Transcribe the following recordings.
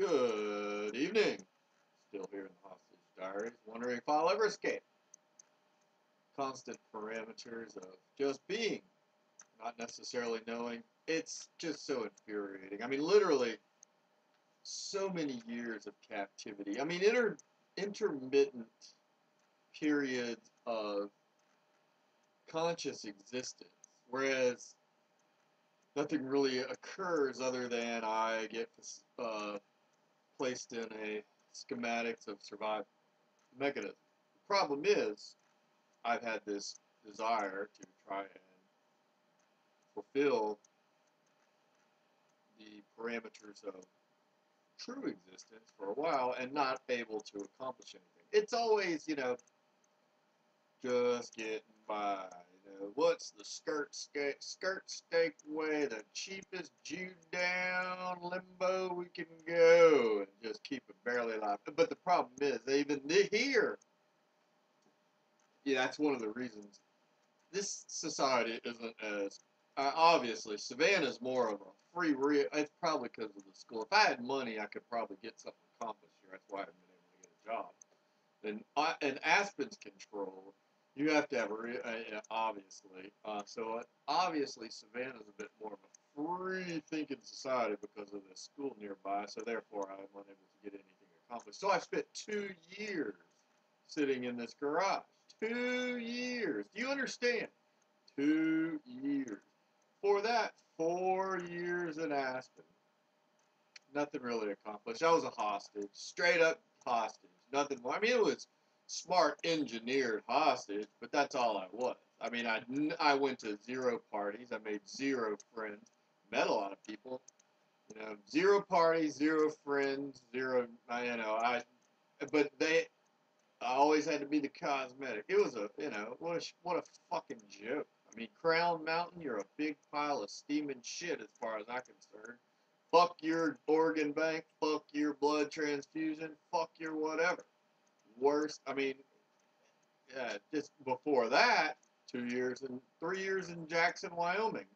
Good evening. Still here in the Hostage Diaries, wondering if I'll ever escape. Constant parameters of just being, not necessarily knowing. It's just so infuriating. I mean, literally, so many years of captivity. I mean, intermittent periods of conscious existence, whereas nothing really occurs other than I get placed in a schematics of survival mechanism. The problem is, I've had this desire to try and fulfill the parameters of true existence for a while and not able to accomplish anything. It's always, just getting by. What's the skirt steak way, the cheapest Jew down limbo we can go, and just keep it barely alive. But the problem is, even here, that's one of the reasons this society isn't as obviously Savannah's more of a free. It's probably because of the school. If I had money, I could probably get something accomplished here. That's why I haven't been able to get a job. And Aspen's control, you have to have obviously. So obviously Savannah's a bit more of a free thinking society because of the school nearby. So therefore, I'm unable to get anything accomplished. So I spent 2 years sitting in this garage. 2 years. Do you understand? 2 years. For that, 4 years in Aspen. Nothing really accomplished. I was a hostage. Straight up hostage. Nothing more. I mean, it was smart engineered hostage, but that's all I was. I mean, I went to 0 parties. I made 0 friends. Met a lot of people. 0 parties, 0 friends, 0, but I always had to be the cosmetic. It was what a fucking joke. I mean, Crown Mountain, you're a big pile of steaming shit as far as I'm concerned. Fuck your organ bank, fuck your blood transfusion, fuck your whatever. Worst, I mean, just before that, 2 years and 3 years in Jackson, Wyoming.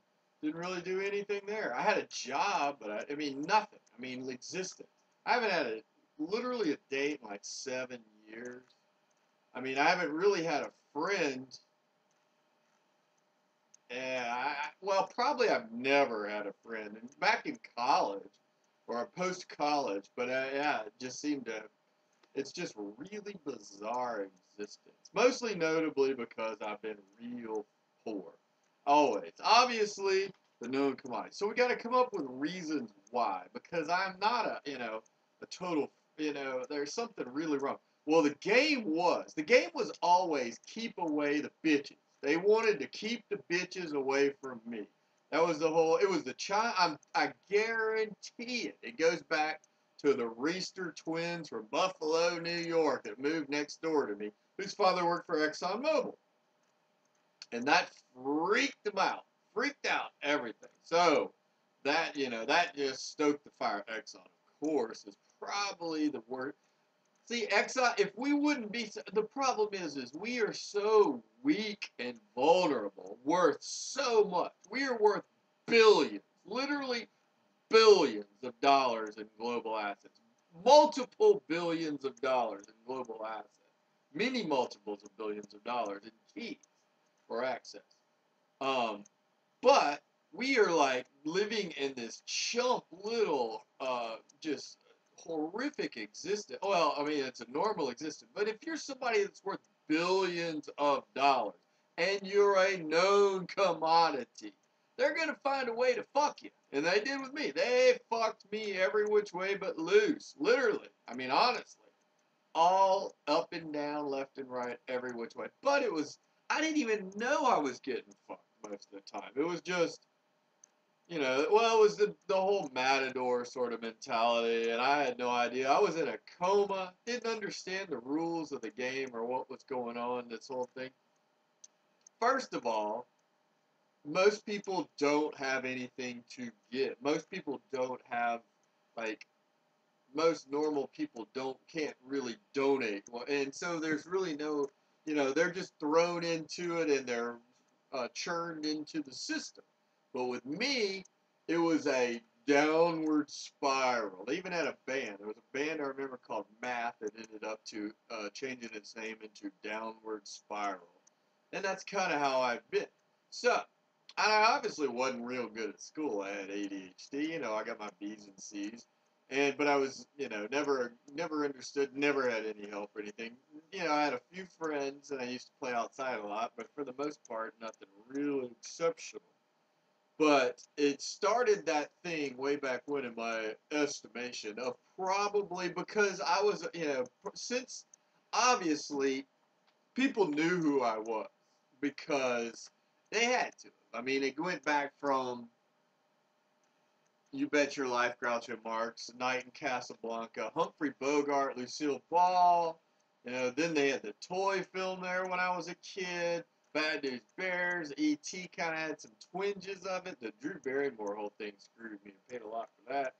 Didn't really do anything there. I had a job, but I mean, nothing. I mean, existence. I haven't had literally a date in like 7 years. I mean, I haven't really had a friend. Well, probably I've never had a friend. And back in college, or post-college, but it just seemed to, it's just really bizarre existence. Mostly notably because I've been real poor. Always. Obviously, the known commodity. So we got to come up with reasons why. Because I'm not a total, there's something really wrong. Well, the game was always keep away the bitches. They wanted to keep the bitches away from me. That was it was the child, I guarantee it. It goes back to the Reister twins from Buffalo, New York that moved next door to me, whose father worked for ExxonMobil. And that freaked them out. Freaked out everything. So, that just stoked the fire. Exxon, of course, is probably the worst. See, Exxon, if we wouldn't be, the problem is we are so weak and vulnerable, worth so much. We are worth billions, literally billions of dollars in global assets. Multiple billions of dollars in global assets. Many multiples of billions of dollars in keys for access. But we are like living in this chump little, just horrific existence. Well, I mean, it's a normal existence. But if you're somebody that's worth billions of dollars and you're a known commodity, they're going to find a way to fuck you. And they did with me. They fucked me every which way but loose. Literally. I mean, honestly. All up and down, left and right, every which way. But I didn't even know I was getting fucked most of the time. It was just, it was the whole matador sort of mentality, and I had no idea. I was in a coma, didn't understand the rules of the game or what was going on, this whole thing. First of all, most people don't have anything to give. Most people don't have, most normal people can't really donate. And so there's really no, they're just thrown into it and they're churned into the system. But with me, it was a downward spiral. They even had a band. There was a band I remember called Math that ended up to changing its name into Downward Spiral. And that's kind of how I've been. So, I obviously wasn't real good at school. I had ADHD. I got my B's and C's. But I was, never understood, never had any help or anything. I had a few friends and I used to play outside a lot, but for the most part, nothing really exceptional. But it started that thing way back when, in my estimation, of probably because I was, since obviously people knew who I was because they had to. I mean, it went back from You Bet Your Life, Groucho Marx, Night in Casablanca, Humphrey Bogart, Lucille Ball. Then they had the toy film there when I was a kid. Bad News Bears, E.T. kind of had some twinges of it. The Drew Barrymore whole thing screwed me. I paid a lot for that.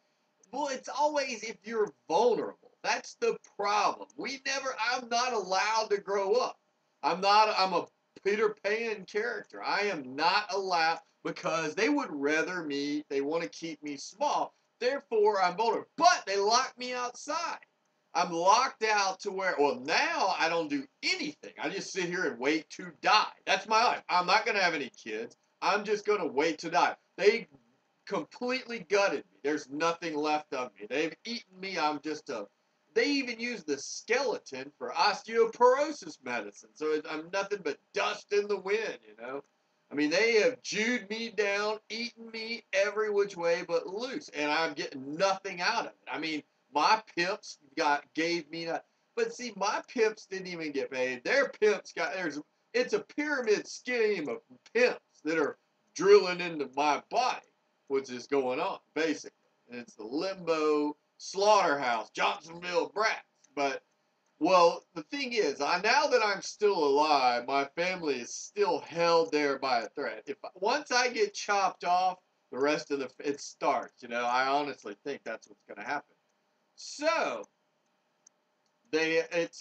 Well, it's always if you're vulnerable. That's the problem. I'm not allowed to grow up. I'm a Peter Pan character. I am not allowed because they would they want to keep me small. Therefore, I'm vulnerable. But they lock me outside. I'm locked out to where, well, now I don't do anything. I just sit here and wait to die. That's my life. I'm not going to have any kids. I'm just going to wait to die. They completely gutted me. There's nothing left of me. They've eaten me. They even use the skeleton for osteoporosis medicine. So I'm nothing but dust in the wind. I mean, they have chewed me down, eaten me every which way but loose, and I'm getting nothing out of it. I mean, my pimps gave me that. But see, my pimps didn't even get paid. Their pimps it's a pyramid scheme of pimps that are drilling into my body, which is going on, basically. And it's the limbo slaughterhouse, Johnsonville brats. But, well, the thing is, now that I'm still alive, my family is still held there by a thread. Once I get chopped off, the rest of it starts. I honestly think that's what's going to happen. So,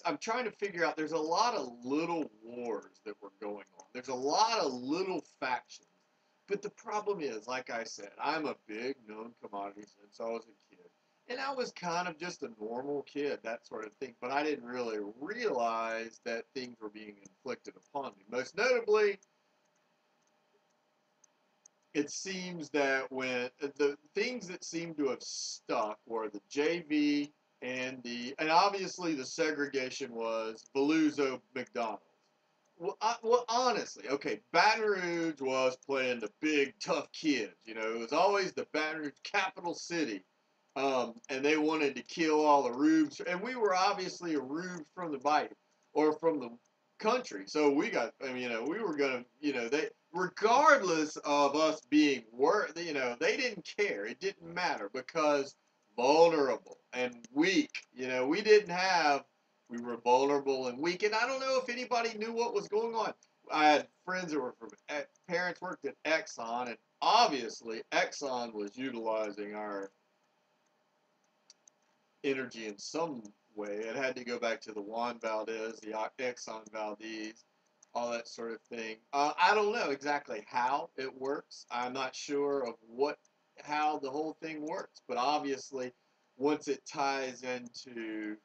I'm trying to figure out, there's a lot of little wars that were going on. There's a lot of little factions. But the problem is, like I said, I'm a big known commodity since I was a kid. And I was kind of just a normal kid, that sort of thing. But I didn't really realize that things were being inflicted upon me. Most notably, it seems that when the things that seem to have stuck were the JV and obviously the segregation was Beluso McDonald's. Well, honestly, okay, Baton Rouge was playing the big tough kids. It was always the Baton Rouge capital city, and they wanted to kill all the Rubes, and we were obviously a Rube from the bite or from the country. So we were gonna, they regardless of us being they didn't care. It didn't matter because vulnerable and weak. We were vulnerable and weak, and I don't know if anybody knew what was going on. I had friends that were parents worked at Exxon, and obviously Exxon was utilizing our energy in some way. It had to go back to the Juan Valdez, the Exxon Valdez, all that sort of thing. I don't know exactly how it works. I'm not sure of how the whole thing works, but obviously once it ties into,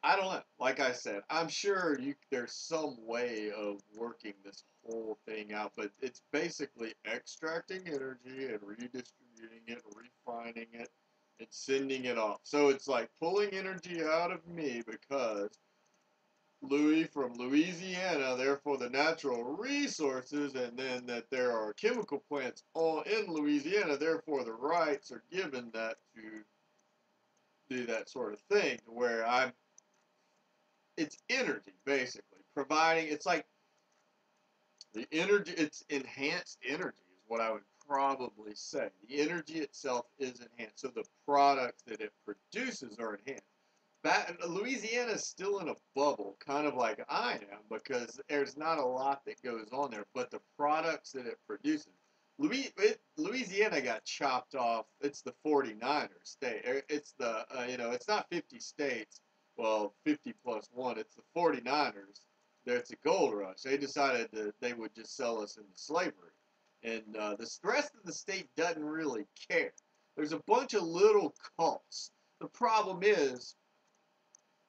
I don't know. Like I said, I'm sure there's some way of working this whole thing out, but it's basically extracting energy and redistributing it, refining it, and sending it off. So it's like pulling energy out of me because Louis from Louisiana, therefore the natural resources, and then that there are chemical plants all in Louisiana, therefore the rights are given that to do that sort of thing, to where it's energy, basically. It's like the energy, it's enhanced energy is what I would probably say. The energy itself is enhanced, so the products that it produces are enhanced. Louisiana is still in a bubble, kind of like I am, because there's not a lot that goes on there, but the products that it produces. Louisiana got chopped off. It's the 49ers state. It's it's not 50 states. Well, 50 plus one. It's the 49ers. It's a gold rush. They decided that they would just sell us into slavery. and the rest of the state doesn't really care. There's a bunch of little cults. The problem is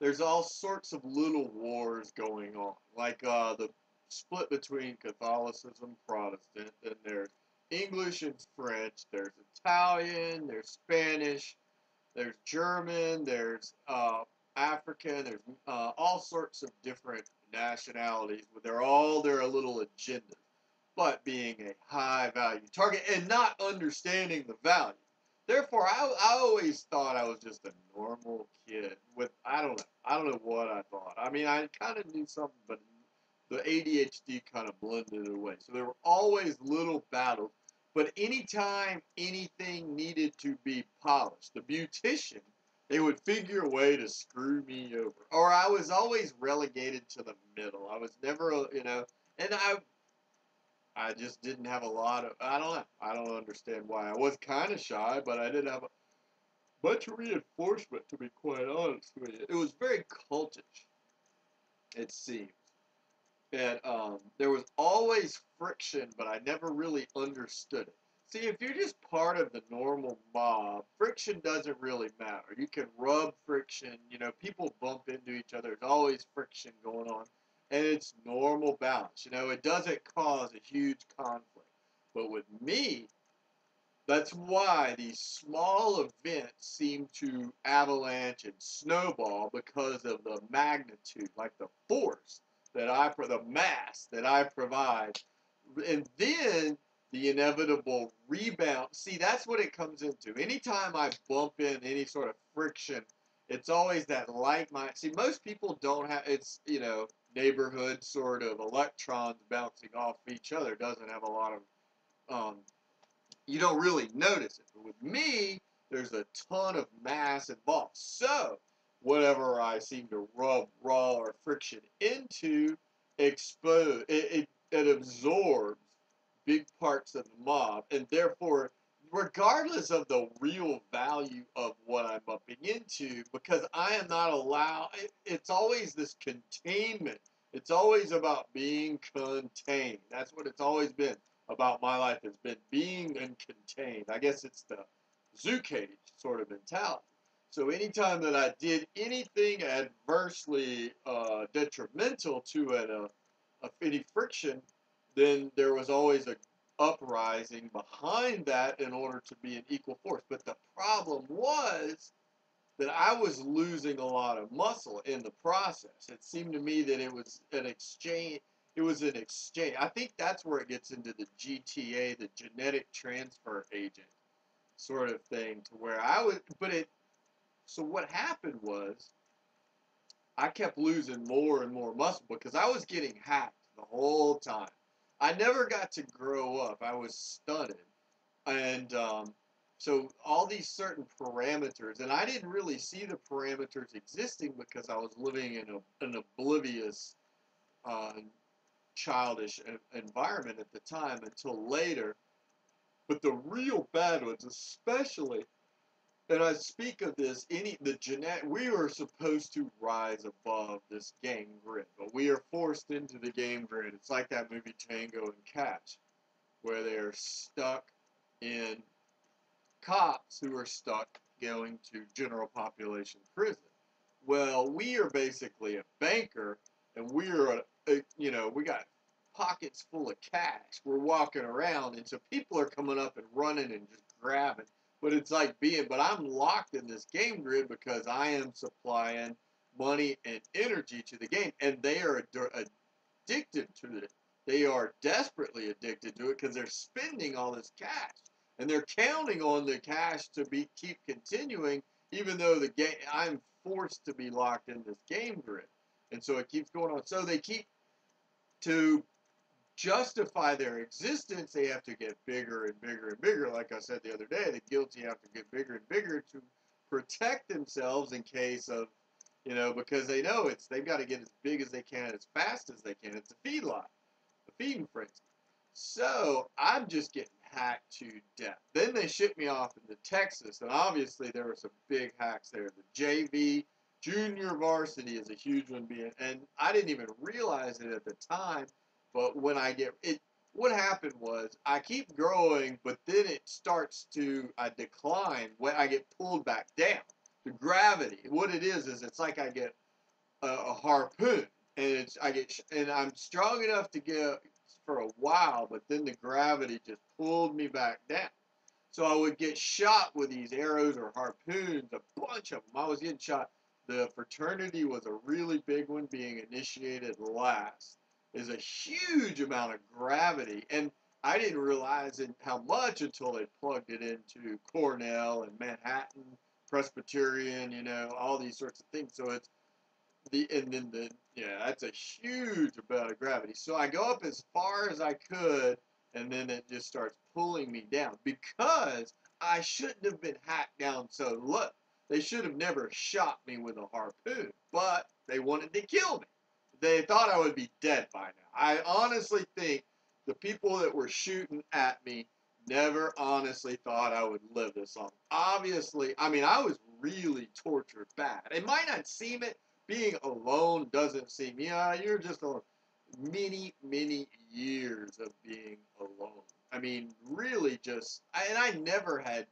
there's all sorts of little wars going on, like the split between Catholicism, Protestant, and there's English and French, there's Italian, there's Spanish, there's German, there's African, there's all sorts of different nationalities, but they're all their little agendas. But being a high value target and not understanding the value. Therefore, I always thought I was just a normal kid with, I don't know what I thought. I mean, I kind of knew something, but the ADHD kind of blended it away. So there were always little battles. But anytime anything needed to be polished, the beautician, they would figure a way to screw me over. Or I was always relegated to the middle. I was never, and I just didn't have a lot of, I don't know. I don't understand why. I was kind of shy, but I didn't have a bunch of reinforcement, to be quite honest with you. It was very cultish, it seems. And there was always friction, but I never really understood it. See, if you're just part of the normal mob, friction doesn't really matter. You can rub friction, people bump into each other. There's always friction going on. And it's normal balance. It doesn't cause a huge conflict. But with me, that's why these small events seem to avalanche and snowball because of the magnitude, like the force the mass that I provide. And then the inevitable rebound. See, that's what it comes into. Anytime I bump in any sort of friction, it's always that like mind. See, most people don't have, it's, neighborhood sort of electrons bouncing off each other. Doesn't have a lot of, you don't really notice it. But with me, there's a ton of mass involved. So, whatever I seem to rub raw or friction into, it absorbs big parts of the mob, and therefore, regardless of the real value of what I'm bumping into, because I am not allowed, it's always this containment. It's always about being contained. That's what it's always been about my life, has been being and contained. I guess it's the zoo cage sort of mentality. So anytime that I did anything adversely detrimental to any friction, then there was always a uprising behind that in order to be an equal force. But the problem was that I was losing a lot of muscle in the process. It seemed to me that it was an exchange. It was an exchange. I think that's where it gets into the GTA, the genetic transfer agent sort of thing, to where I was, so what happened was I kept losing more and more muscle because I was getting hacked the whole time. I never got to grow up. I was stunted. And so all these certain parameters, and I didn't really see the parameters existing because I was living in an oblivious, uh, childish environment at the time until later. But the real bad ones, especially, and I speak of this, we are supposed to rise above this game grid, but we are forced into the game grid. It's like that movie Tango and Cash, where they are stuck in cops who are stuck going to general population prison. Well, we are basically a banker, and we got pockets full of cash. We're walking around, and so people are coming up and running and just grabbing. But I'm locked in this game grid because I am supplying money and energy to the game, and they are addicted to it. They are desperately addicted to it because they're spending all this cash, and they're counting on the cash to keep continuing, even though I'm forced to be locked in this game grid, and so it keeps going on. So they keep to justify their existence, they have to get bigger and bigger and bigger. Like I said the other day, the guilty have to get bigger and bigger to protect themselves in case of, because they know they've got to get as big as they can, as fast as they can. It's a feedlot, a feeding frenzy. So I'm just getting hacked to death. Then they shipped me off into Texas, and obviously there were some big hacks there. The JV, junior varsity, is a huge one, and I didn't even realize it at the time. But when I get it, what happened was I keep growing, but then it starts to decline when I get pulled back down. The gravity, what it is it's like I get a harpoon, and and I'm strong enough to get for a while, but then the gravity just pulled me back down. So I would get shot with these arrows or harpoons, a bunch of them. I was getting shot. The fraternity was a really big one, being initiated last. Is a huge amount of gravity, and I didn't realize how much until they plugged it into Cornell and Manhattan Presbyterian, all these sorts of things. So it's that's a huge amount of gravity. So I go up as far as I could, and then it just starts pulling me down because I shouldn't have been hacked down so low. They should have never shot me with a harpoon, but they wanted to kill me. They thought I would be dead by now. I honestly think the people that were shooting at me never honestly thought I would live this long. Obviously, I mean, I was really tortured bad. It might not seem it. Being alone doesn't seem, you're just alone. Many years of being alone. I mean, really and I never had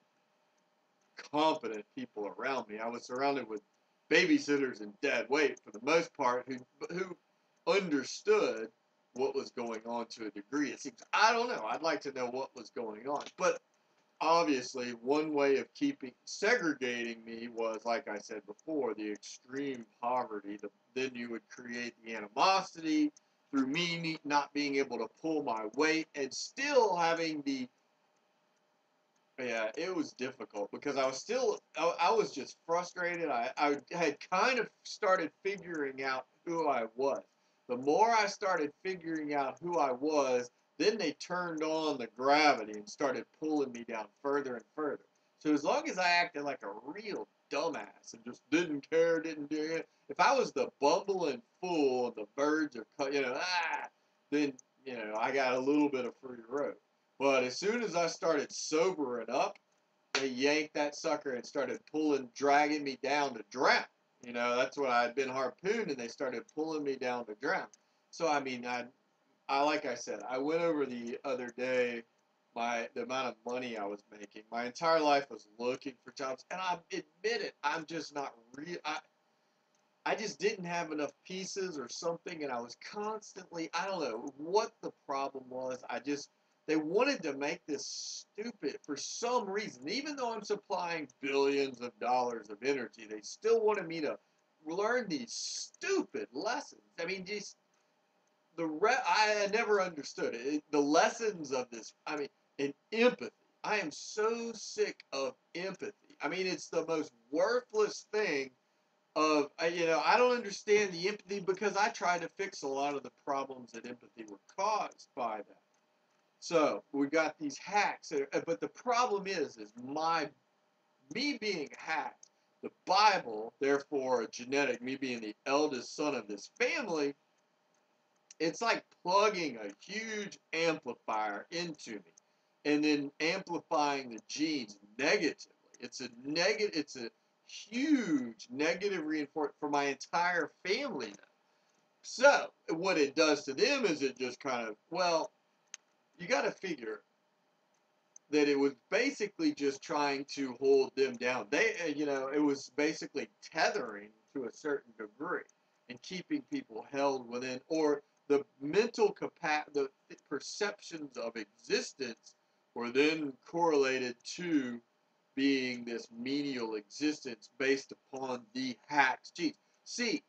competent people around me. I was surrounded with babysitters and dead weight for the most part who understood what was going on to a degree. It seems, I don't know. I'd like to know what was going on. But obviously, one way of segregating me was, like I said before, the extreme poverty. Then you would create the animosity through me not being able to pull my weight and still having yeah, it was difficult because I was just frustrated. I had kind of started figuring out who I was. The more I started figuring out who I was, then they turned on the gravity and started pulling me down further and further. So as long as I acted like a real dumbass and just didn't care, didn't do it, if I was the bumbling fool and the birds are cut, then, I got a little bit of free road. But as soon as I started sobering up, they yanked that sucker and started dragging me down to drown. That's what I had been harpooned, and they started pulling me down to drown. So, I mean, like I said, I went over the other day the amount of money I was making. My entire life was looking for jobs, and I admit it, I'm just not real. I just didn't have enough pieces or something, and I was constantly, I don't know what the problem was. They wanted to make this stupid for some reason. Even though I'm supplying billions of dollars of energy, they still wanted me to learn these stupid lessons. I mean, just I never understood it. The lessons of this, I mean, and empathy. I am so sick of empathy. I mean, it's the most worthless thing I don't understand the empathy because I tried to fix a lot of the problems that empathy were caused by that. So we got these hacks, but the problem is me being hacked, the Bible, therefore me being the eldest son of this family, it's like plugging a huge amplifier into me and then amplifying the genes negatively. It's a huge negative reinforcement for my entire family now. So what it does to them is it just kind of, well, you got to figure that it was basically just trying to hold them down. It was basically tethering to a certain degree and keeping people held within, or the mental the perceptions of existence were then correlated to being this menial existence based upon the hacked genes. See,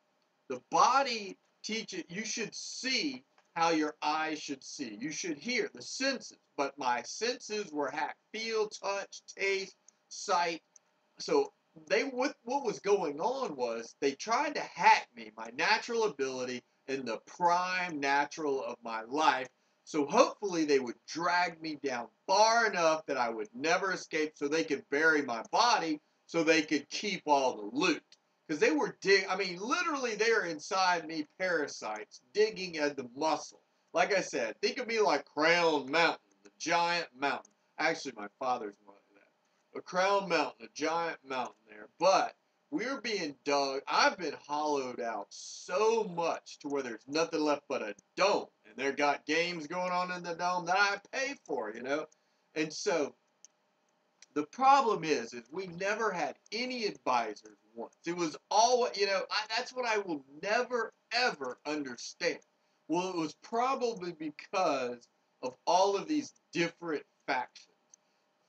the body teaches, you should see how your eyes should see. You should hear the senses, but my senses were hacked. Feel, touch, taste, sight. So what was going on was they tried to hack me, my natural ability in the prime natural of my life. So hopefully they would drag me down far enough that I would never escape so they could bury my body so they could keep all the loot. Because they were literally they are inside me parasites digging at the muscle. Like I said, think of me like Crown Mountain, the giant mountain. Actually, my father's one of that. A Crown Mountain, a giant mountain there. But we're being dug. I've been hollowed out so much to where there's nothing left but a dome. And and they've got games going on in the dome that I pay for, you know. And so the problem is we never had any advisors once. It was all, you know, that's what I will never, ever understand. Well, it was probably because of all of these different factions.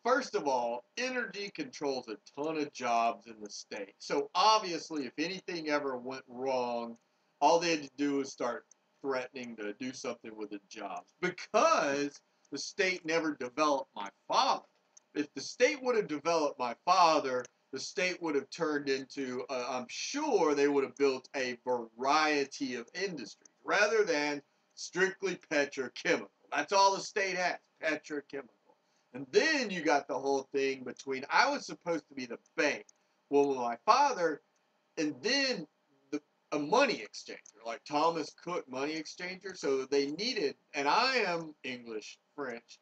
First of all, energy controls a ton of jobs in the state. So obviously, if anything ever went wrong, all they had to do was start threatening to do something with the jobs because the state never developed my father. If the state would have developed my father, the state would have turned into, I'm sure they would have built a variety of industries rather than strictly petrochemical. That's all the state has, petrochemical. And then you got the whole thing between, I was supposed to be the bank. Well, my father, and then a money exchanger, like Thomas Cook money exchanger. So they needed, and I am English, French,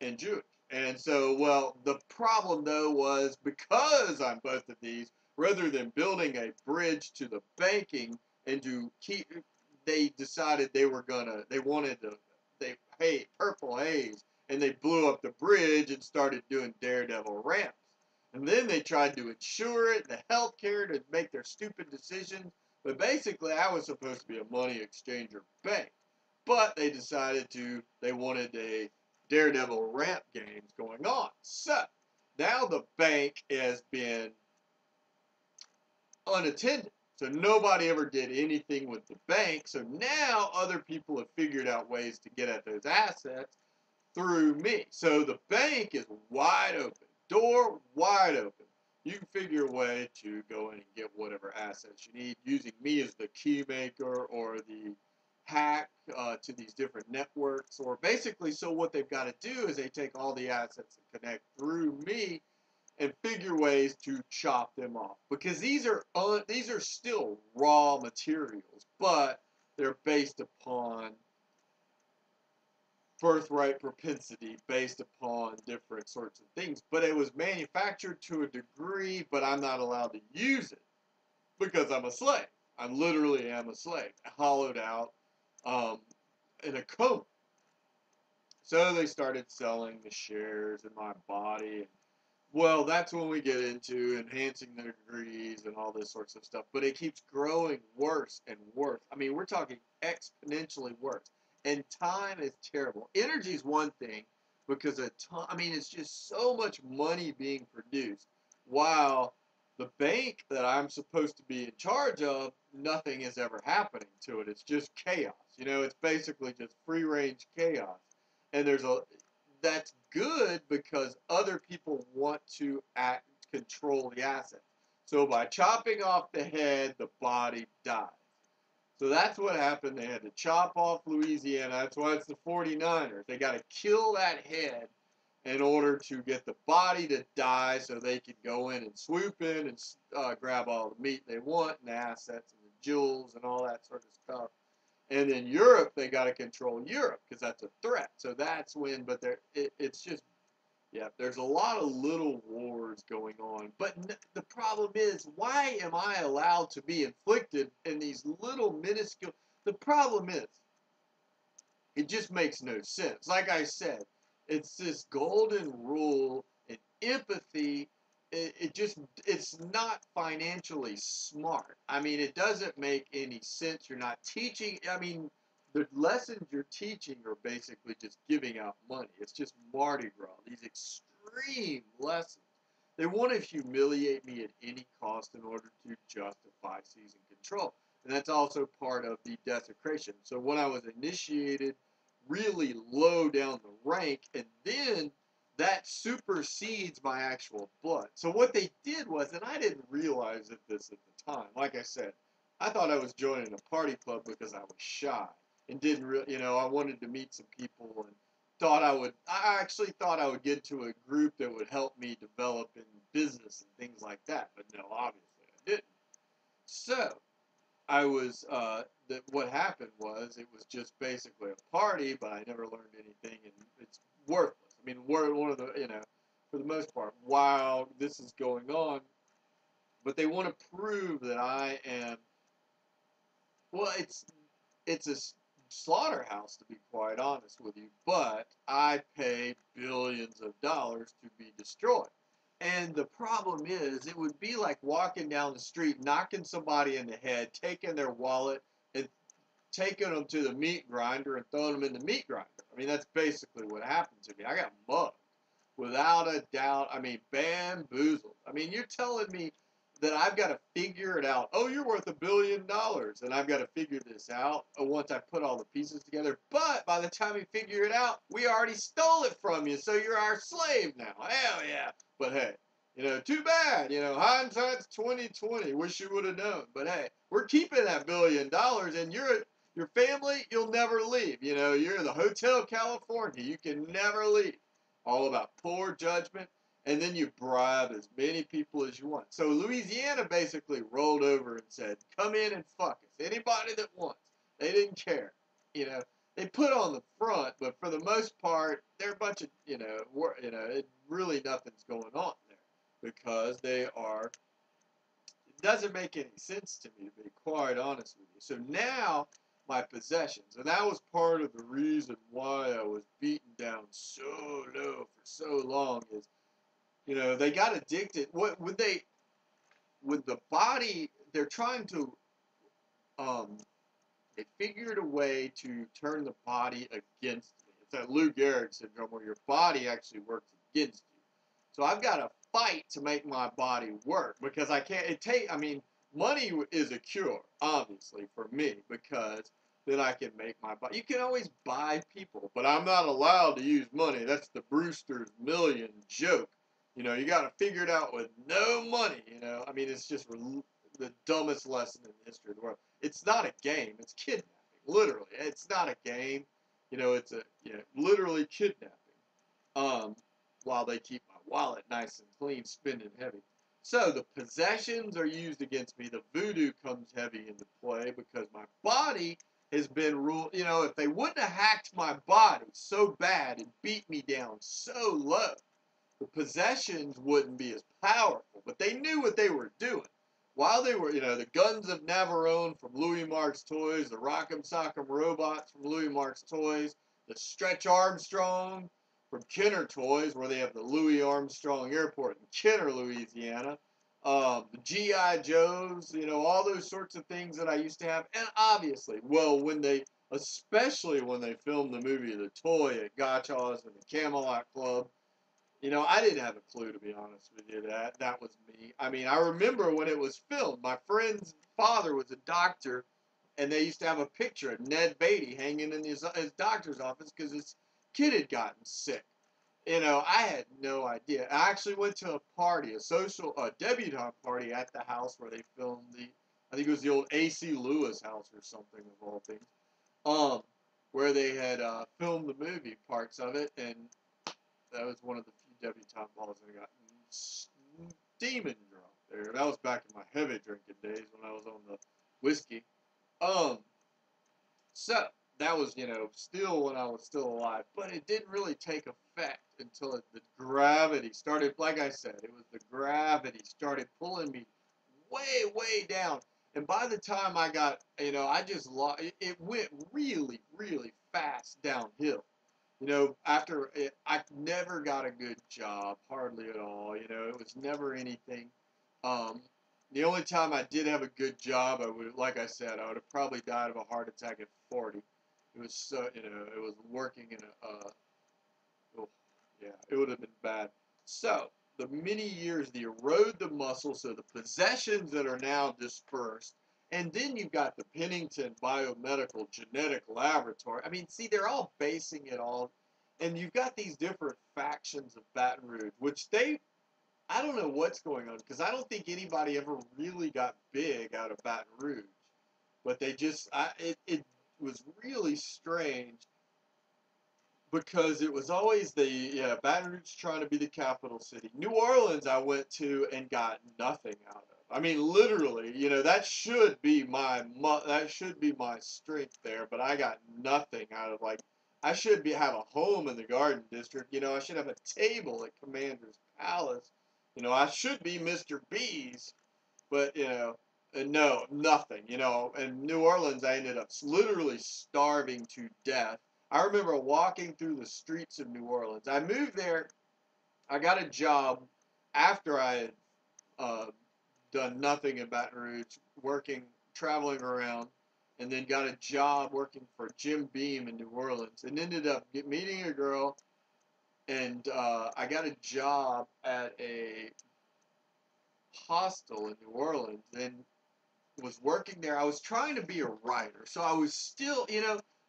and Jewish. And so, well, the problem though was because I'm both of these, rather than building a bridge to the banking and to keep, they decided they wanted to, purple haze, and they blew up the bridge and started doing daredevil ramps. And then they tried to insure it, the healthcare, to make their stupid decisions. But basically, I was supposed to be a money exchanger bank. But they decided they wanted a daredevil ramp games going on. So now the bank has been unattended. So nobody ever did anything with the bank. So now other people have figured out ways to get at those assets through me. So the bank is wide open, door wide open. You can figure a way to go in and get whatever assets you need using me as the key maker or the hack to these different networks. Or basically, so what they've got to do is they take all the assets and connect through me and figure ways to chop them off, because these are still raw materials, but they're based upon birthright propensity, based upon different sorts of things. But it was manufactured to a degree, but I'm not allowed to use it because I'm a slave. I literally am a slave, hollowed out in a coma. So they started selling the shares in my body. And, well, that's when we get into enhancing their degrees and all this sorts of stuff. But it keeps growing worse and worse. I mean, we're talking exponentially worse. And time is terrible. Energy is one thing because it's just so much money being produced. While the bank that I'm supposed to be in charge of, nothing is ever happening to it. It's just chaos. You know, it's basically just free range chaos. And that's good because other people want to control the assets. So by chopping off the head, the body dies. So that's what happened. They had to chop off Louisiana. That's why it's the 49ers. They got to kill that head in order to get the body to die so they can go in and swoop in and grab all the meat they want and the assets and the jewels and all that sort of stuff. And in Europe, they got to control Europe because that's a threat. So that's when, but it's just, yeah, there's a lot of little wars going on. But the problem is, why am I allowed to be inflicted in these little minuscule? The problem is, it just makes no sense. Like I said, it's this golden rule and empathy. It's not financially smart. I mean, it doesn't make any sense. You're not teaching. I mean, the lessons you're teaching are basically just giving out money. It's just Mardi Gras. These extreme lessons. They want to humiliate me at any cost in order to justify seizing control. And that's also part of the desecration. So when I was initiated really low down the rank, and then that supersedes my actual blood. So what they did was, and I didn't realize this at the time, like I said, I thought I was joining a party club because I was shy and didn't really, I wanted to meet some people and I actually thought I would get to a group that would help me develop in business and things like that. But no, obviously I didn't. So what happened was it was just basically a party, but I never learned anything, and it's worthless. I mean, we're one of the, for the most part, while this is going on, but they want to prove that I am, well, it's a slaughterhouse, to be quite honest with you, but I pay billions of dollars to be destroyed. And the problem is, it would be like walking down the street, knocking somebody in the head, taking their wallet, and taking them to the meat grinder and throwing them in the meat grinder. I mean, that's basically what happened to me. I got mugged, without a doubt. I mean, bamboozled. I mean, you're telling me that I've got to figure it out. Oh, you're worth $1 billion, and I've got to figure this out once I put all the pieces together. But by the time you figure it out, we already stole it from you, so you're our slave now. Hell yeah. But hey, too bad. Hindsight's 2020. Wish you would have known. But hey, we're keeping that $1 billion, and your family, you'll never leave. You're in the Hotel California. You can never leave. All about poor judgment, and then you bribe as many people as you want. So Louisiana basically rolled over and said, come in and fuck us. Anybody that wants. They didn't care. They put on the front, but for the most part, they're a bunch of, really nothing's going on there because it doesn't make any sense to me, to be quite honest with you. So now, my possessions, and that was part of the reason why I was beaten down so low for so long, is, they got addicted. With the body, they're trying to, they figured a way to turn the body against me. It's that Lou Gehrig syndrome where your body actually works against you. So I've got to fight to make my body work because I can't, money is a cure, obviously, for me, because then I can make my body. You can always buy people, but I'm not allowed to use money. That's the Brewster's Million joke. You got to figure it out with no money, it's just the dumbest lesson in the history of the world. It's not a game. It's kidnapping. Literally. It's not a game. It's literally kidnapping. While they keep my wallet nice and clean, spending heavy. So the possessions are used against me. The voodoo comes heavy into play because my body has been ruled. If they wouldn't have hacked my body so bad and beat me down so low, the possessions wouldn't be as powerful. But they knew what they were doing. While they were, the Guns of Navarone from Louis Marks Toys, the Rock'em Sock'em Robots from Louis Marks Toys, the Stretch Armstrong from Kenner Toys, where they have the Louis Armstrong Airport in Kenner, Louisiana, the G.I. Joes, all those sorts of things that I used to have. And obviously, especially when they filmed the movie The Toy at Gotcha's and the Camelot Club, I didn't have a clue, to be honest with you. That was me. I remember when it was filmed. My friend's father was a doctor, and they used to have a picture of Ned Beatty hanging in his doctor's office because his kid had gotten sick. I had no idea. I actually went to a party, a debutante party at the house where they filmed I think it was the old A.C. Lewis house or something, of all things, where they had filmed the movie, parts of it, and that was one of the few debutante balls that I got steaming drunk there. That was back in my heavy drinking days when I was on the whiskey. So that was, still when I was still alive, but it didn't really take effect until the gravity started. Like I said, it was the gravity started pulling me way, way down. And by the time I got, I just lost. It went really, really fast downhill. After it, I never got a good job, hardly at all. It was never anything. The only time I did have a good job, like I said, I would have probably died of a heart attack at 40. It was so, it was working in oh, yeah, it would have been bad. So, the many years, they erode the muscle, so the possessions that are now dispersed, and then you've got the Pennington Biomedical Genetic Laboratory. See, they're all basing it on, and you've got these different factions of Baton Rouge, which I don't know what's going on, because I don't think anybody ever really got big out of Baton Rouge. But they just, it was really strange, because it was always Baton Rouge trying to be the capital city. New Orleans I went to and got nothing out of. Literally, that should be my strength there, but I got nothing out of, I should have a home in the Garden District. I should have a table at Commander's Palace. I should be Mr. B's, but, No, nothing. You know, in New Orleans, I ended up literally starving to death. I remember walking through the streets of New Orleans. I moved there. I got a job after I had uh, done nothing in Baton Rouge, working, traveling around, and then got a job working for Jim Beam in New Orleans, and ended up meeting a girl, and I got a job at a hostel in New Orleans, and was working there. I was trying to be a writer, so I was still,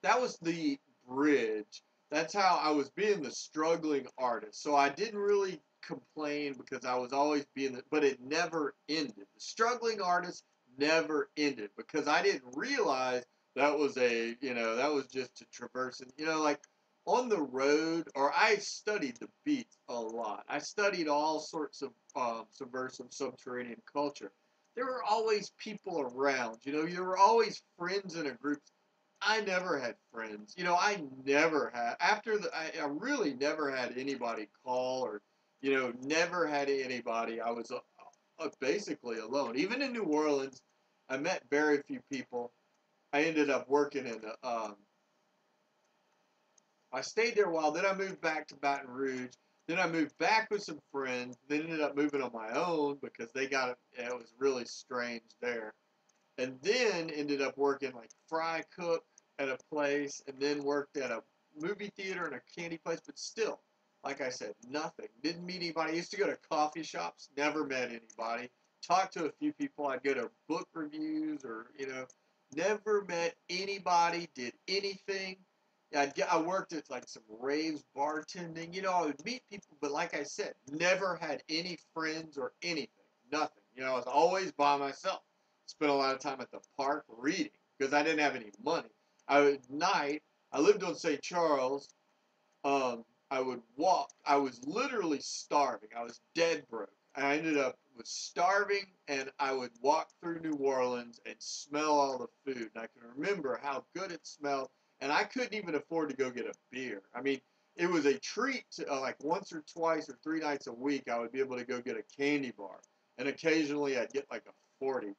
that was the bridge. That's how I was being the struggling artist. So I didn't really complain because I was always being the, but it never ended. The struggling artist never ended because I didn't realize that was that was just a traversing, like on the road, or I studied the beats a lot. I studied all sorts of subversive subterranean culture. There were always people around. There were always friends in a group. I never had friends. I never had, I really never had anybody call or, never had anybody. I was basically alone. Even in New Orleans, I met very few people. I ended up working in I stayed there a while. Then I moved back to Baton Rouge. Then I moved back with some friends. Then ended up moving on my own because it was really strange there. And then ended up working like fry cook at a place, and then worked at a movie theater and a candy place. But still, like I said, nothing. Didn't meet anybody. I used to go to coffee shops. Never met anybody. Talked to a few people. I'd go to book reviews or never met anybody. Did anything. I worked at like some raves bartending. I would meet people, but like I said, never had any friends or anything. Nothing. I was always by myself. Spent a lot of time at the park reading because I didn't have any money. At night, I lived on St. Charles. I would walk. I was literally starving. I was dead broke. I ended up was starving, and I would walk through New Orleans and smell all the food. And I can remember how good it smelled, and I couldn't even afford to go get a beer. I mean, it was a treat to, like once or twice or 3 nights a week, I would be able to go get a candy bar, and occasionally I'd get like a 40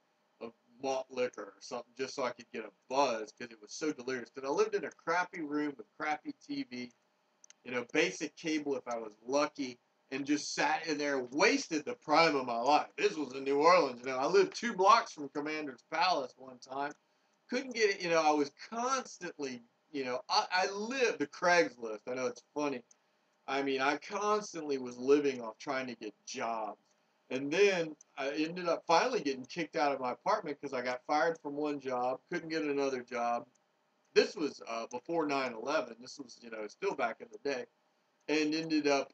of malt liquor or something just so I could get a buzz because it was so delirious. Because I lived in a crappy room with crappy TV, basic cable if I was lucky, and just sat in there, wasted the prime of my life. This was in New Orleans. I lived 2 blocks from Commander's Palace one time. Couldn't get it. I was constantly, I lived the Craigslist. I know it's funny. I mean, I constantly was living off trying to get jobs. And then I ended up finally getting kicked out of my apartment because I got fired from one job, couldn't get another job. This was before 9/11. This was, still back in the day. And ended up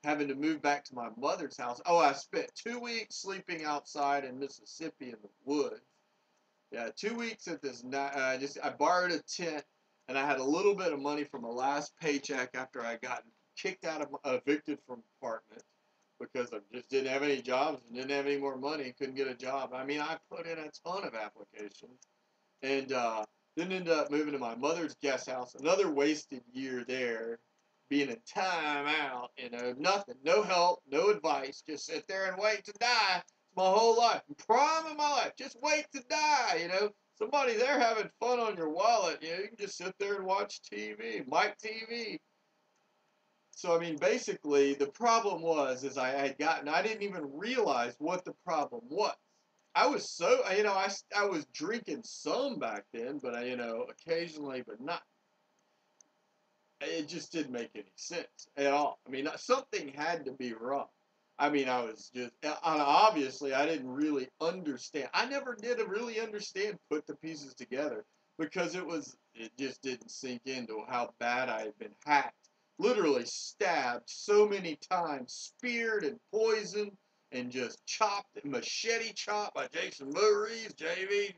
having to move back to my mother's house. Oh, I spent 2 weeks sleeping outside in Mississippi in the woods. Yeah, 2 weeks at this. I borrowed a tent, and I had a little bit of money from a last paycheck after I got kicked out of, evicted from apartment because I just didn't have any jobs and didn't have any more money. Couldn't get a job. I mean, I put in a ton of applications, and then ended up moving to my mother's guest house. Another wasted year there, being in timeout. Nothing, no help, no advice. Just sit there and wait to die. My whole life, prime of my life, just wait to die. Somebody there having fun on your wallet. You can just sit there and watch TV, Mike TV. So I mean, basically, the problem is I didn't even realize what the problem was. I was so, I was drinking some back then, but occasionally, but not. It just didn't make any sense at all. I mean, something had to be wrong. I mean, I was just, obviously, I didn't really understand. I never did really understand, put the pieces together, because it just didn't sink into how bad I had been hacked. Literally stabbed so many times, speared and poisoned, and just chopped, machete chopped by Jason Voorhees, JV,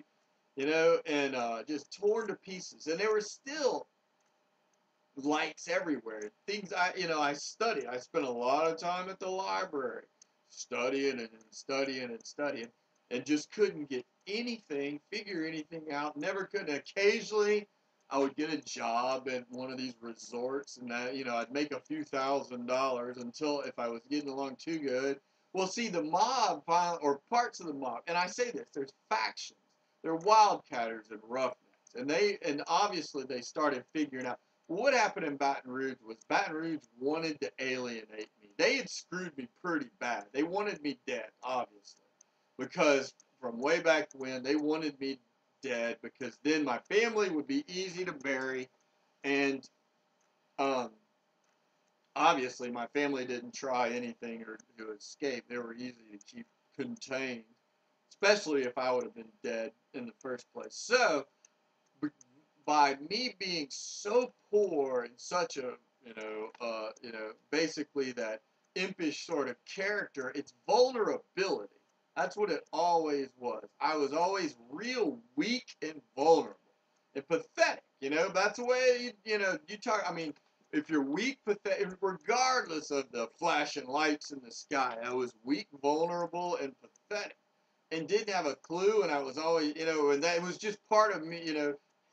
and just torn to pieces. And there were still lights everywhere. Things I studied. I spent a lot of time at the library studying and studying and studying, and just couldn't get anything, figure anything out. Never could. And occasionally, I would get a job at one of these resorts, and I'd make a few $1,000s until if I was getting along too good, Well, see, the mob, or parts of the mob, and I say this, there's factions. They're wildcatters and roughnecks, and obviously they started figuring out what happened in Baton Rouge was Baton Rouge wanted to alienate me. They had screwed me pretty bad. They wanted me dead, obviously, because from way back when they wanted me dead because then my family would be easy to bury, and um, obviously my family didn't try anything or to escape. They were easy to keep contained, especially if I would have been dead in the first place. So by me being so poor and such a basically that impish sort of character, it's vulnerability. That's what it always was. I was always real weak and vulnerable and pathetic. That's the way you talk. I mean, if you're weak, pathetic, regardless of the flashing lights in the sky, I was weak, vulnerable, and pathetic, and didn't have a clue. And I was always, and that it was just part of me.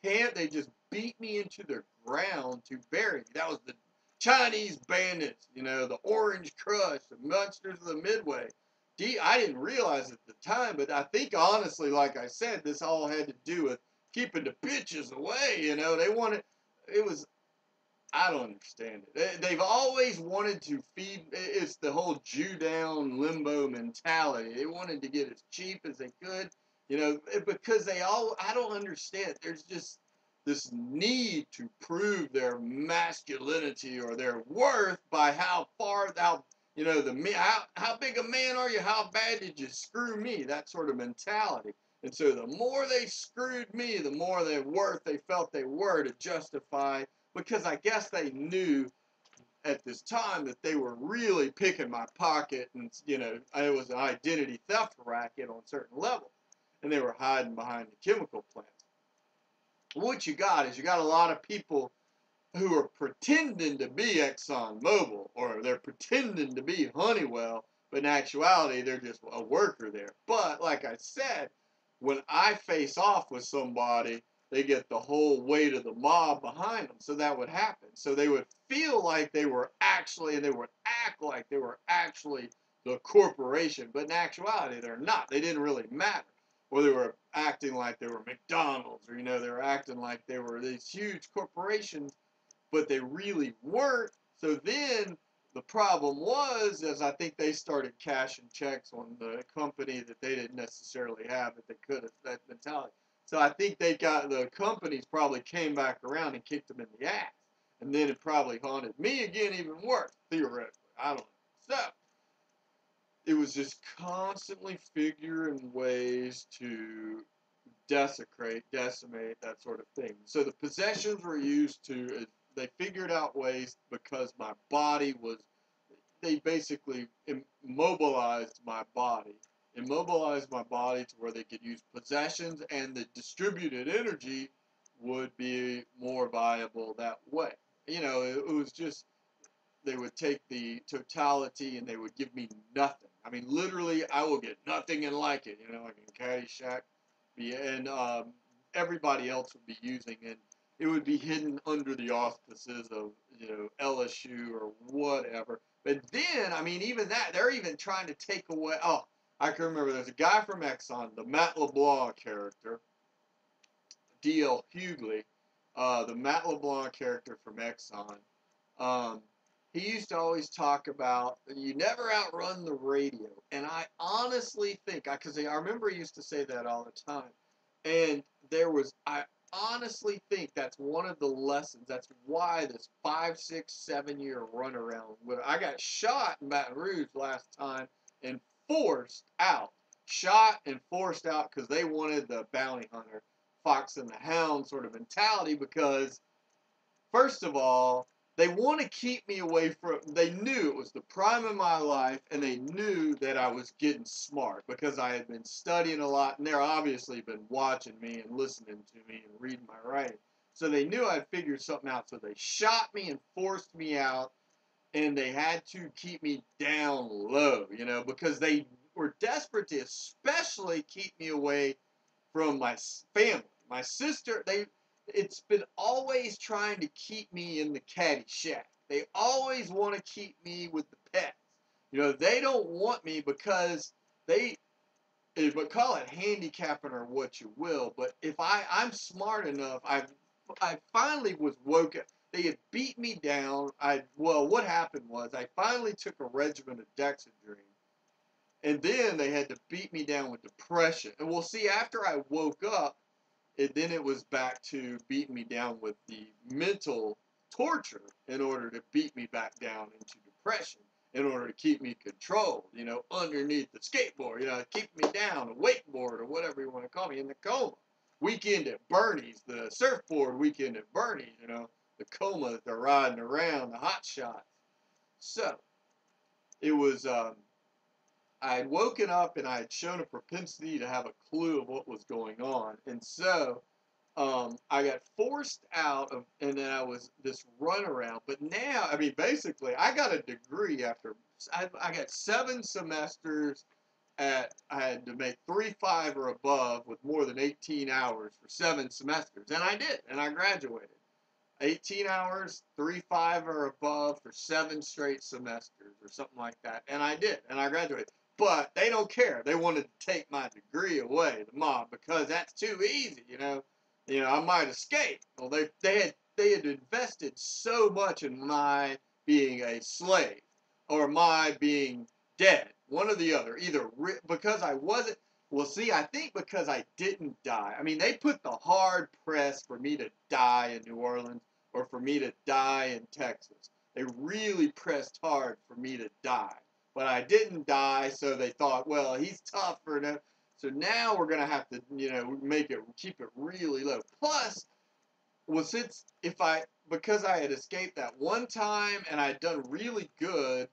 They just beat me into the ground to bury me. That was the Chinese bandits, the Orange Crush, the monsters of the Midway. I didn't realize at the time, but I think honestly, like I said, this all had to do with keeping the bitches away. They wanted. It was. I don't understand it. They've always wanted to feed. It's the whole Jew down limbo mentality. They wanted to get as cheap as they could, because they all. I don't understand. There's just this need to prove their masculinity or their worth by how far, how big a man are you? How bad did you screw me? That sort of mentality. And so the more they screwed me, the more they felt they were to justify, because I guess they knew at this time that they were really picking my pocket, and it was an identity theft racket on certain levels, and they were hiding behind the chemical plants. What you got is a lot of people who are pretending to be ExxonMobil, or they're pretending to be Honeywell, but in actuality they're just a worker there. But like I said, when I face off with somebody, they get the whole weight of the mob behind them. So that would happen. So they would feel like they were actually, and they would act like they were actually the corporation, but in actuality they're not. They didn't really matter. Or they were acting like they were McDonald's, or they were acting like they were these huge corporations, but they really weren't. So then the problem was, as I think they started cashing checks on the company that they didn't necessarily have, that they could have, that mentality. So I think the companies probably came back around and kicked them in the ass. And then it probably haunted me again even worse, theoretically. I don't know. So it was just constantly figuring ways to decimate, that sort of thing. So the possessions were used they figured out ways, because my body was, they basically immobilized my body to where they could use possessions, and the distributed energy would be more viable that way. It was just, they would take the totality and they would give me nothing. I mean, literally, I will get nothing and like it, like in Caddyshack. And everybody else would be using it. It would be hidden under the auspices of, LSU or whatever. But then, I mean, even that, they're even trying to take away. Oh, I can remember there's a guy from Exxon, the Matt LeBlanc character, D.L. Hughley, the Matt LeBlanc character from Exxon. Um, he used to always talk about, you never outrun the radio. And I honestly think, because I remember he used to say that all the time. And I honestly think that's one of the lessons. That's why this 5, 6, 7 year runaround, where I got shot in Baton Rouge last time and forced out. Shot and forced out because they wanted the bounty hunter, Fox and the Hound sort of mentality, because first of all, they want to keep me away from, they knew it was the prime of my life, and they knew that I was getting smart because I had been studying a lot, and they're obviously been watching me and listening to me and reading my writing. So they knew I'd figured something out, so they shot me and forced me out, and they had to keep me down low, because they were desperate to especially keep me away from my family. My sister, it's been always trying to keep me in the caddy shack. They always want to keep me with the pets. You know, they don't want me because they, but call it handicapping or what you will. But if I'm smart enough, I finally was woken. They had beat me down. Well, what happened was I finally took a regimen of Dexedrine, and then they had to beat me down with depression. And we'll see, after I woke up, then it was back to beating me down with the mental torture in order to beat me back down into depression, in order to keep me controlled, you know, underneath the skateboard, you know, keep me down, a wakeboard or whatever you want to call me, in the coma. Weekend at Bernie's, the surfboard weekend at Bernie's, you know, the coma that they're riding around, the hot shots. So it was, I had woken up and I had shown a propensity to have a clue of what was going on. And so I got forced out of, and then I was this runaround. But now, I mean, basically, I got a degree after, I got 7 semesters at, I had to make 3.5 or above with more than 18 hours for 7 semesters. And I did, and I graduated. 18 hours, 3.5 or above for 7 straight semesters or something like that. And I did, and I graduated. But they don't care. They wanted to take my degree away, the mob, because that's too easy, you know. You know, I might escape. Well, they had invested so much in my being a slave or my being dead, one or the other. Either because I wasn't. Well, see, I think because I didn't die. I mean, they put the hard press for me to die in New Orleans or for me to die in Texas. They really pressed hard for me to die. But I didn't die, so they thought, well, he's tougher. So now we're going to have to, you know, keep it really low. Plus, well, because I had escaped that one time and I had done really good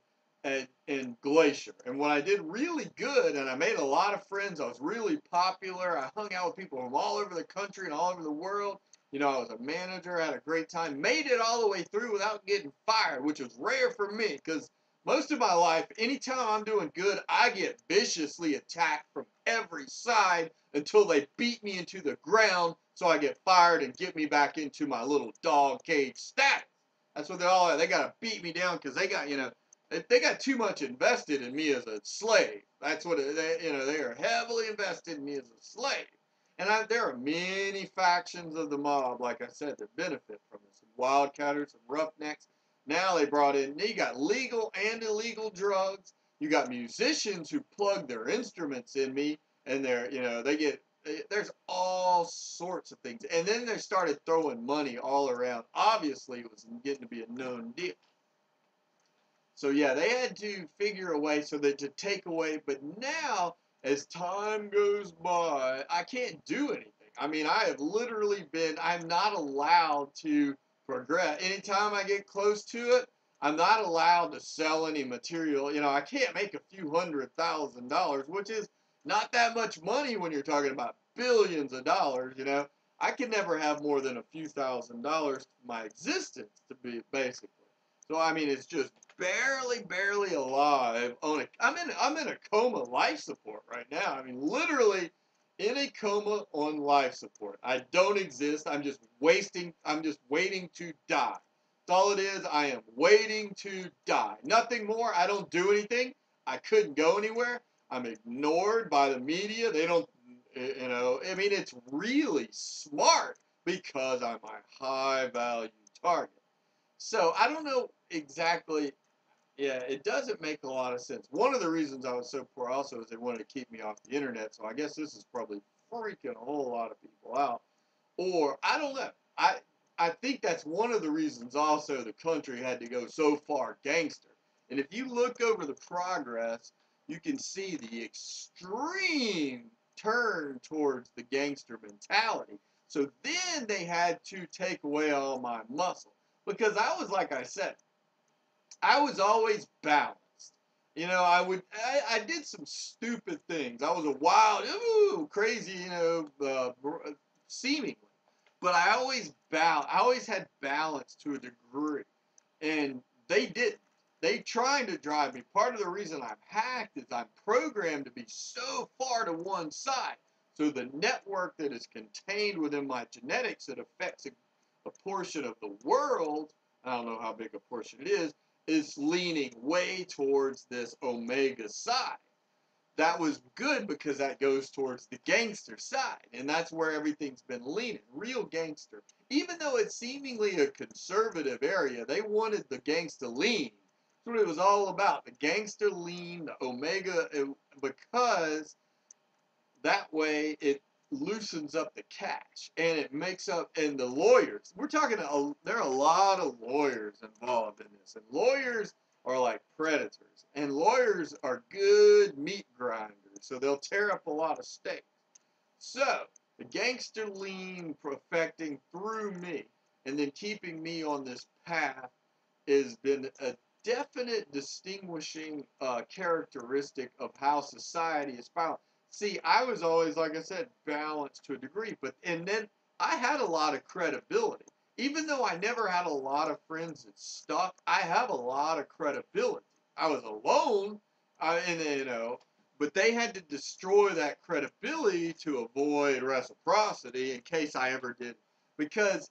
in Glacier. And when I did really good and I made a lot of friends, I was really popular. I hung out with people from all over the country and all over the world. You know, I was a manager, had a great time, made it all the way through without getting fired, which was rare for me because most of my life, anytime I'm doing good, I get viciously attacked from every side until they beat me into the ground so I get fired and get me back into my little dog cage status. That's what they got to beat me down because they got, you know, they got too much invested in me as a slave. That's what they are heavily invested in me as a slave. And there are many factions of the mob, like I said, that benefit from this. Some wildcatters, some roughnecks. Now you got legal and illegal drugs. You got musicians who plug their instruments in me, and there's all sorts of things. And then they started throwing money all around. Obviously, it was getting to be a known deal. So yeah, they had to figure a way so that to take away, but now, as time goes by, I can't do anything. I mean, I'm not allowed to progress. Anytime I get close to it, I'm not allowed to sell any material. You know, I can't make a few $100,000, which is not that much money when you're talking about billions of dollars, you know. I can never have more than a few $1,000s to my existence to be basically. So I mean, it's just barely alive. I'm in a coma life support right now. I mean, literally in a coma on life support. I don't exist. I'm just waiting to die. That's all it is. I am waiting to die. Nothing more. I don't do anything. I couldn't go anywhere. I'm ignored by the media. They don't, you know, I mean, it's really smart because I'm a high value target. So I don't know exactly. Yeah, it doesn't make a lot of sense. One of the reasons I was so poor also is they wanted to keep me off the internet. So I guess this is probably freaking a whole lot of people out. Or I don't know. I think that's one of the reasons also the country had to go so far gangster. And if you look over the progress, you can see the extreme turn towards the gangster mentality. So then they had to take away all my muscle. Because I was, like I said, I was always balanced. You know, I did some stupid things. I was a wild, crazy, you know, seemingly. But I always had balance to a degree. And they didn't. They tried to drive me. Part of the reason I'm hacked is I'm programmed to be so far to one side. So the network that is contained within my genetics that affects a portion of the world, I don't know how big a portion it is, is leaning way towards this Omega side. That was good because that goes towards the gangster side, and that's where everything's been leaning. Real gangster. Even though it's seemingly a conservative area, they wanted the gangster lean. That's what it was all about. The gangster lean, the Omega, because that way it loosens up the cash and it makes up, and the lawyers, we're talking, there are a lot of lawyers involved in this, and lawyers are like predators, and lawyers are good meat grinders, so they'll tear up a lot of steak. So the gangster lean perfecting through me and then keeping me on this path has been a definite distinguishing characteristic of how society is found. See, I was always, like I said, balanced to a degree, and then I had a lot of credibility. Even though I never had a lot of friends that stuck, I have a lot of credibility. I was alone, but they had to destroy that credibility to avoid reciprocity in case I ever did. Because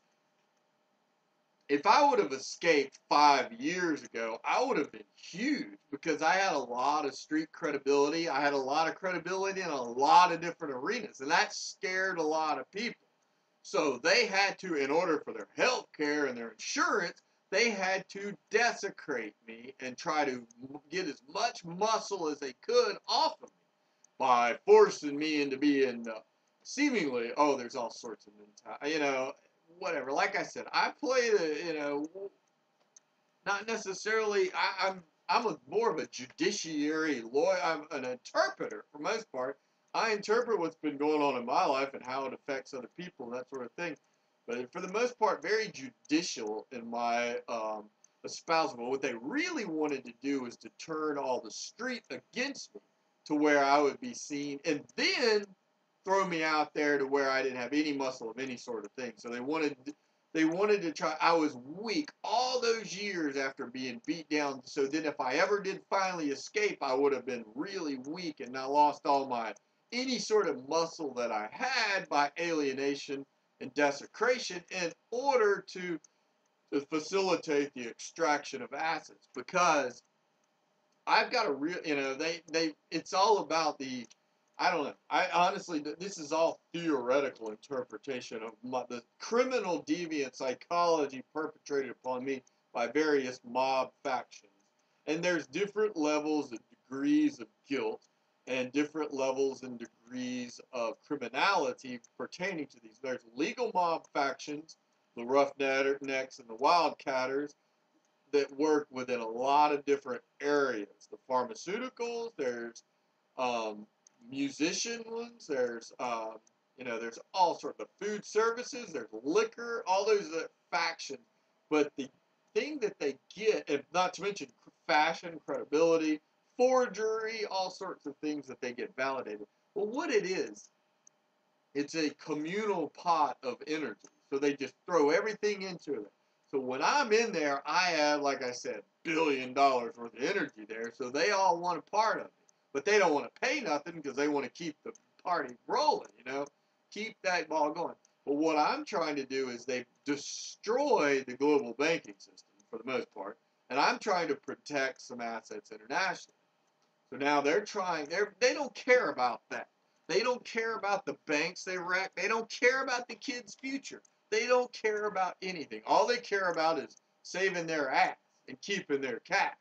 if I would have escaped 5 years ago, I would have been huge because I had a lot of street credibility. I had a lot of credibility in a lot of different arenas, and that scared a lot of people. So they had to, in order for their health care and their insurance, they had to desecrate me and try to get as much muscle as they could off of me by forcing me into being seemingly, oh, there's all sorts of mentality, whatever. Like I said, I play not necessarily. I'm more of a judiciary lawyer. I'm an interpreter for most part. I interpret what's been going on in my life and how it affects other people and that sort of thing. But for the most part, very judicial in my espousal. What they really wanted to do was to turn all the street against me to where I would be seen, and then throw me out there to where I didn't have any muscle of any sort of thing. So they wanted to try. I was weak all those years after being beat down. So then if I ever did finally escape, I would have been really weak and I lost any sort of muscle that I had by alienation and desecration in order to facilitate the extraction of assets. Because I've got a real, it's all about I don't know. I honestly, this is all theoretical interpretation of the criminal deviant psychology perpetrated upon me by various mob factions. And there's different levels and degrees of guilt and different levels and degrees of criminality pertaining to these. There's legal mob factions, the Roughnecks and the Wildcatters, that work within a lot of different areas. The pharmaceuticals, there's musician ones, there's there's all sorts of food services, there's liquor, all those factions. But the thing that they get, and not to mention fashion, credibility, forgery, all sorts of things that they get validated. Well, what it is, it's a communal pot of energy. So they just throw everything into it. So when I'm in there, I have, like I said, $1 billion worth of energy there. So they all want a part of it. But they don't want to pay nothing because they want to keep the party rolling, keep that ball going. But what I'm trying to do is they destroy the global banking system for the most part. And I'm trying to protect some assets internationally. So now they don't care about that. They don't care about the banks they wreck. They don't care about the kids' future. They don't care about anything. All they care about is saving their ass and keeping their cash.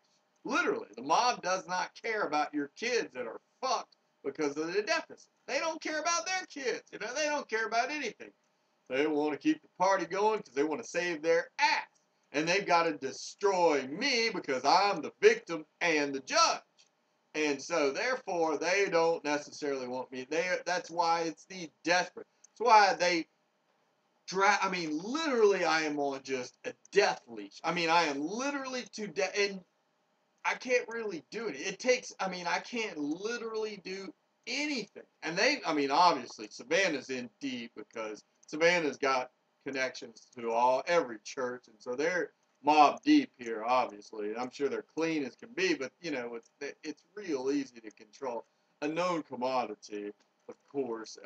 Literally, the mob does not care about your kids that are fucked because of the deficit. They don't care about their kids. They don't care about anything. They want to keep the party going because they want to save their ass. And they've got to destroy me because I'm the victim and the judge. And so, therefore, they don't necessarily want me. That's why it's the desperate. That's why they literally, I am on just a death leash. I am literally to death, and I can't really do it. I can't literally do anything. And obviously, Savannah's in deep because Savannah's got connections to every church, and so they're mob deep here, obviously. I'm sure they're clean as can be, but, it's real easy to control. A known commodity, of course.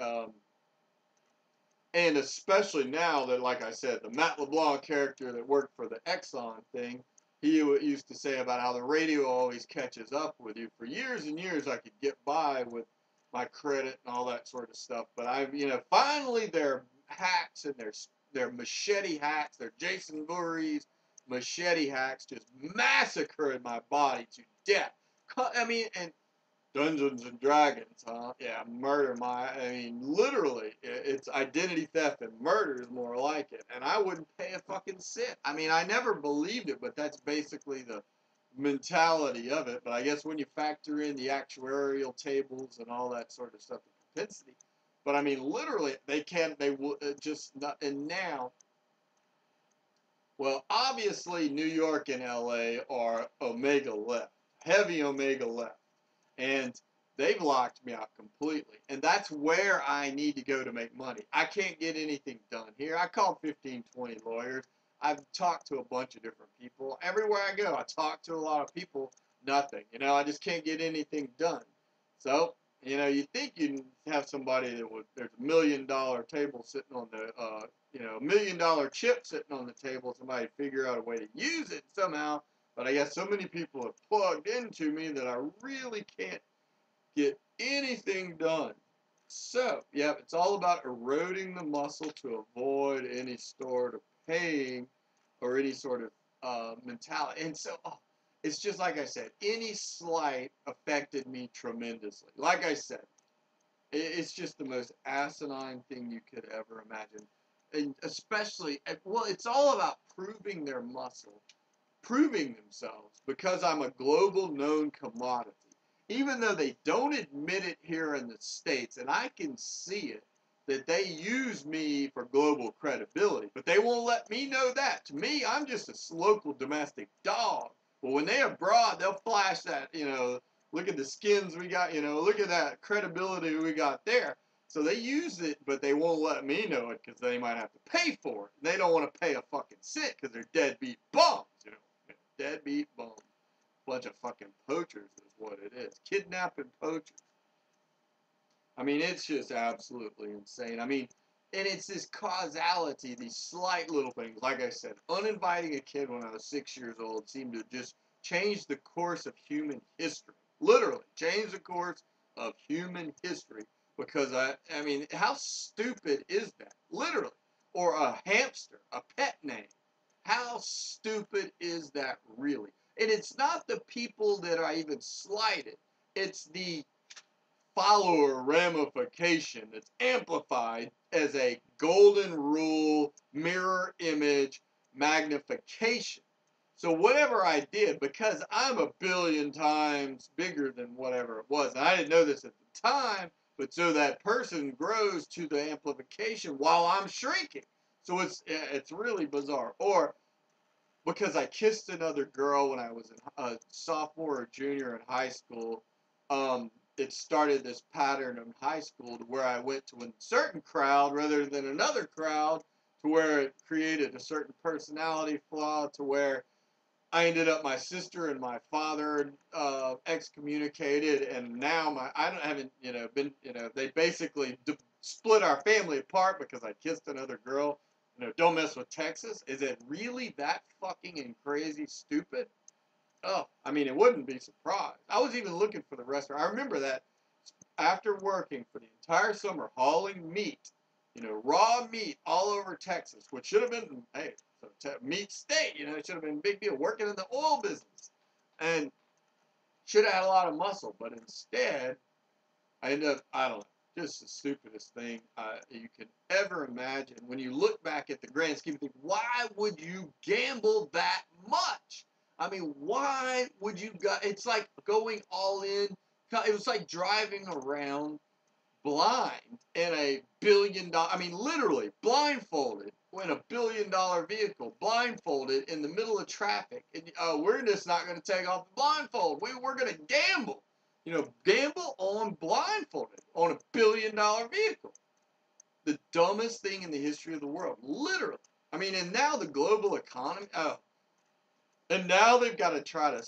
And especially now that, like I said, the Matt LeBlanc character that worked for the Exxon thing, he used to say about how the radio always catches up with you. For years and years, I could get by with my credit and all that sort of stuff. But finally their hacks and their machete hacks, their Jason Voorhees machete hacks just massacred my body to death. I mean, and Dungeons and Dragons, huh? Yeah, literally, it's identity theft and murder is more like it. And I wouldn't pay a fucking cent. I mean, I never believed it, but that's basically the mentality of it. But I guess when you factor in the actuarial tables and all that sort of stuff, the propensity. But I mean, literally, they will just not, and now, well, obviously, New York and LA are Omega left, heavy Omega left. And they've locked me out completely. And that's where I need to go to make money. I can't get anything done here. I called 15, 20 lawyers. I've talked to a bunch of different people. Everywhere I go, I talk to a lot of people. Nothing. I just can't get anything done. So, you think you'd have somebody that would, there's $1 million table sitting on the, $1 million chip sitting on the table, somebody figure out a way to use it somehow. But I guess so many people have plugged into me that I really can't get anything done. So, yeah, it's all about eroding the muscle to avoid any sort of pain or any sort of mentality. And so, it's just like I said, any slight affected me tremendously. Like I said, it's just the most asinine thing you could ever imagine. And especially, well, it's all about proving their muscle, proving themselves, because I'm a global known commodity. Even though they don't admit it here in the States, and I can see it, that they use me for global credibility, but they won't let me know that. To me, I'm just a local domestic dog. But when they're abroad, they'll flash that, look at the skins we got, look at that credibility we got there. So they use it, but they won't let me know it because they might have to pay for it. And they don't want to pay a fucking cent because they're deadbeat bums, Deadbeat bums. Bunch of fucking poachers is what it is. Kidnapping poachers. I mean, it's just absolutely insane. I mean, and it's this causality, these slight little things. Like I said, uninviting a kid when I was 6 years old seemed to just change the course of human history. Literally, change the course of human history. Because, I mean, how stupid is that? Literally. Or a hamster, a pet name. How stupid is that really? And it's not the people that are even slighted. It's the follower ramification that's amplified as a golden rule, mirror image, magnification. So whatever I did, because I'm a billion times bigger than whatever it was, and I didn't know this at the time, but so that person grows to the amplification while I'm shrinking. So it's really bizarre. Or because I kissed another girl when I was a sophomore or junior in high school, it started this pattern in high school to where I went to a certain crowd rather than another crowd, to where it created a certain personality flaw, to where I ended up my sister and my father excommunicated, and now I haven't been they basically split our family apart because I kissed another girl. Don't mess with Texas. Is it really that fucking and crazy stupid? Oh, I mean, it wouldn't be surprised. I was even looking for the restaurant. I remember that after working for the entire summer hauling meat, raw meat all over Texas, which should have been, hey, meat state, it should have been a big deal. Working in the oil business and should have had a lot of muscle, but instead, I ended up, I don't know, just the stupidest thing you could ever imagine. When you look back at the grand scheme of things, why would you gamble that much? I mean, why would you go? It's like going all in. It was like driving around blind in a $1 billion, I mean, literally blindfolded in a $1 billion vehicle, blindfolded in the middle of traffic. And we're just not going to take off the blindfold. We're going to gamble. Gamble on blindfolded on a $1 billion vehicle. The dumbest thing in the history of the world, literally. I mean, and now the global economy, and now they've got to try to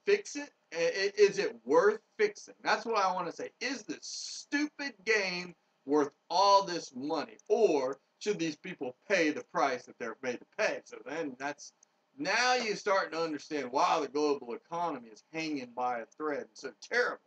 fix it. Is it worth fixing? That's what I want to say. Is this stupid game worth all this money? Or should these people pay the price that they're made to pay? So then that's Now you're starting to understand why the global economy is hanging by a thread and so terrible.